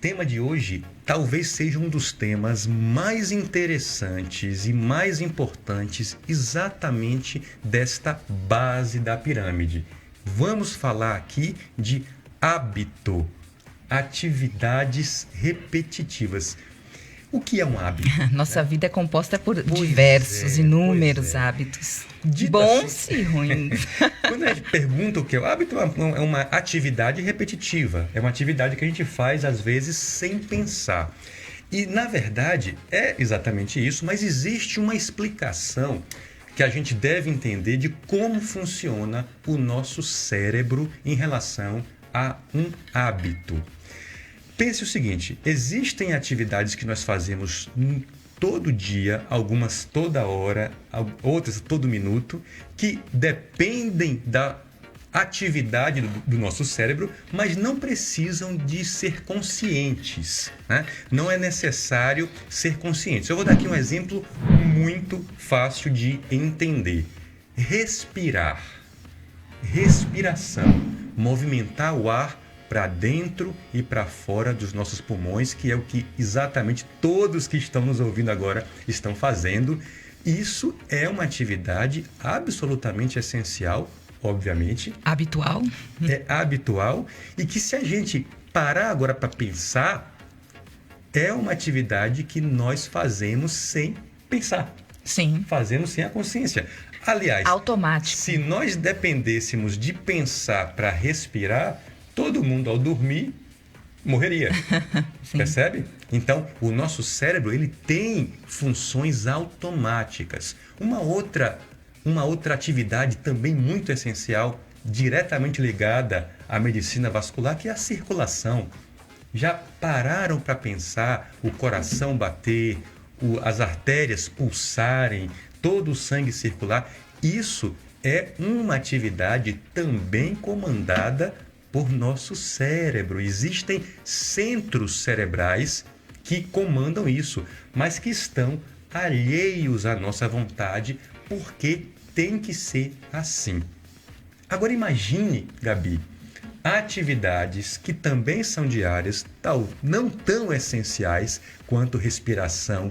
tema de hoje talvez seja um dos temas mais interessantes e mais importantes exatamente desta base da pirâmide. Vamos falar aqui de hábito, atividades repetitivas. O que é um hábito? Nossa vida é composta por inúmeros hábitos, bons e ruins. Quando a gente pergunta o que é o hábito, é uma atividade repetitiva. É uma atividade que a gente faz, às vezes, sem pensar. E, na verdade, é exatamente isso, mas existe uma explicação que a gente deve entender de como funciona o nosso cérebro em relação a um hábito. Pense o seguinte, existem atividades que nós fazemos todo dia, algumas toda hora, outras todo minuto, que dependem da atividade do nosso cérebro, mas não precisam de ser conscientes, né? Não é necessário ser consciente. Eu vou dar aqui um exemplo muito fácil de entender. Respirar. Respiração. Movimentar o ar para dentro e para fora dos nossos pulmões, que é o que exatamente todos que estão nos ouvindo agora estão fazendo. Isso é uma atividade absolutamente essencial, obviamente. Habitual. É habitual e que, se a gente parar agora para pensar, é uma atividade que nós fazemos sem pensar. Sim. Fazemos sem a consciência. Aliás, automático. Se nós dependêssemos de pensar para respirar, todo mundo, ao dormir, morreria. Percebe? Então, o nosso cérebro ele tem funções automáticas. Uma outra atividade também muito essencial, diretamente ligada à medicina vascular, que é a circulação. Já pararam para pensar o coração bater, as artérias pulsarem, todo o sangue circular? Isso é uma atividade também comandada por nosso cérebro. Existem centros cerebrais que comandam isso, mas que estão alheios à nossa vontade, porque tem que ser assim. Agora imagine, Gabi, atividades que também são diárias, não tão essenciais quanto respiração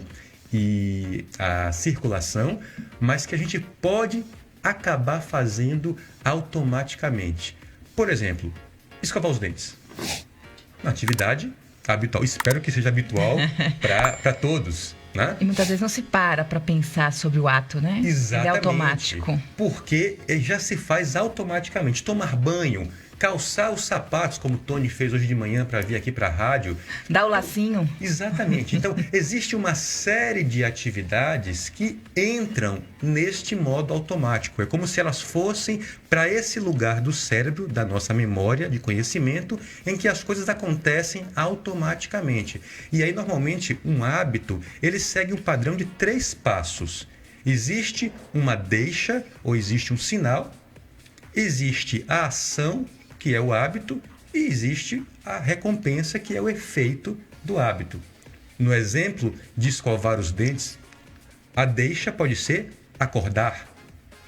e a circulação, mas que a gente pode acabar fazendo automaticamente. Por exemplo, escovar os dentes. Uma atividade habitual. Espero que seja habitual para todos, né? E muitas vezes não se para pensar sobre o ato, né? Exatamente. Ele é automático. Porque já se faz automaticamente. Tomar banho, calçar os sapatos, como o Tony fez hoje de manhã para vir aqui para a rádio. Dar o lacinho. Exatamente. Então, existe uma série de atividades que entram neste modo automático. É como se elas fossem para esse lugar do cérebro, da nossa memória de conhecimento, em que as coisas acontecem automaticamente. E aí, normalmente, um hábito, ele segue um padrão de 3 passos. Existe uma deixa, ou existe um sinal, existe a ação, que é o hábito, e existe a recompensa, que é o efeito do hábito. No exemplo de escovar os dentes, a deixa pode ser acordar.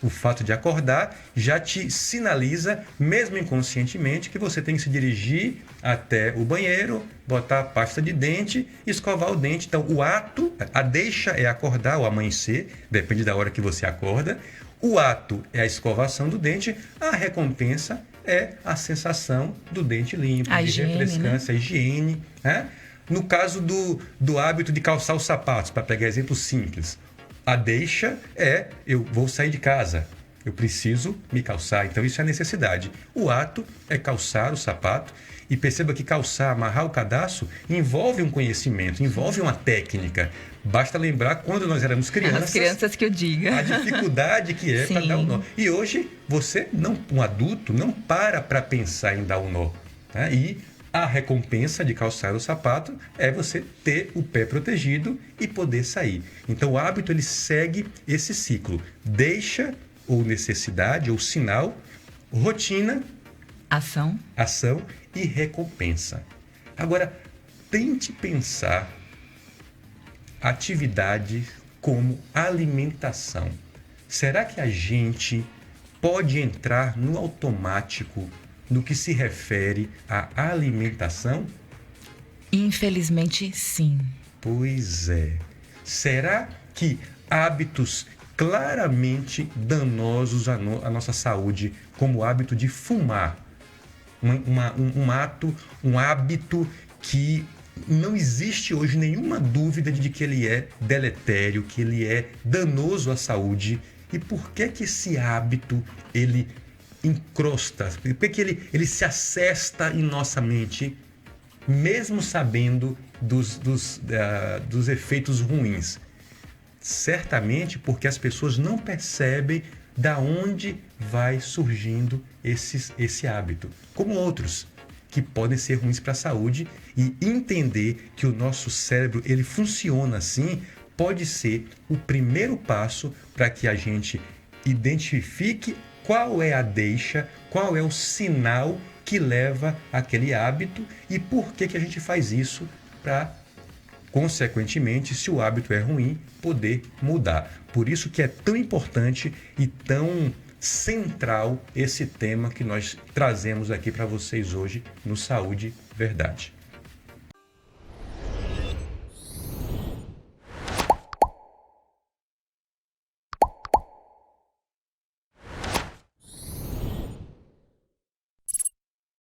O fato de acordar já te sinaliza, mesmo inconscientemente, que você tem que se dirigir até o banheiro, botar a pasta de dente e escovar o dente. Então, o ato, a deixa é acordar ou amanhecer, depende da hora que você acorda. O ato é a escovação do dente, a recompensa é a sensação do dente limpo, a de higiene, refrescância, né? A higiene. Né? No caso do hábito de calçar os sapatos, para pegar exemplo simples, a deixa é, eu vou sair de casa, eu preciso me calçar, então isso é necessidade. O ato é calçar o sapato, e perceba que calçar, amarrar o cadarço, envolve um conhecimento, envolve uma técnica. Basta lembrar quando nós éramos crianças. As crianças que eu diga. A dificuldade que é para dar um nó. E hoje, um adulto, não para pensar em dar um nó. Tá? E a recompensa de calçar o sapato é você ter o pé protegido e poder sair. Então, o hábito, ele segue esse ciclo. Deixa, ou necessidade, ou sinal, rotina, ação e recompensa. Agora, tente pensar atividade como alimentação. Será que a gente pode entrar no automático no que se refere à alimentação? Infelizmente, sim. Pois é. Será que hábitos claramente danosos à nossa saúde, como o hábito de fumar, um hábito que não existe hoje nenhuma dúvida de que ele é deletério, que ele é danoso à saúde? E por que que esse hábito ele encrosta? Por que que ele se assesta em nossa mente, mesmo sabendo dos efeitos ruins? Certamente porque as pessoas não percebem da onde vai surgindo esse hábito, como outros que podem ser ruins para a saúde, e entender que o nosso cérebro ele funciona assim pode ser o primeiro passo para que a gente identifique qual é a deixa, qual é o sinal que leva àquele hábito e por que a gente faz isso, para, consequentemente, se o hábito é ruim, poder mudar. Por isso que é tão importante e tão central esse tema que nós trazemos aqui para vocês hoje no Saúde Verdade.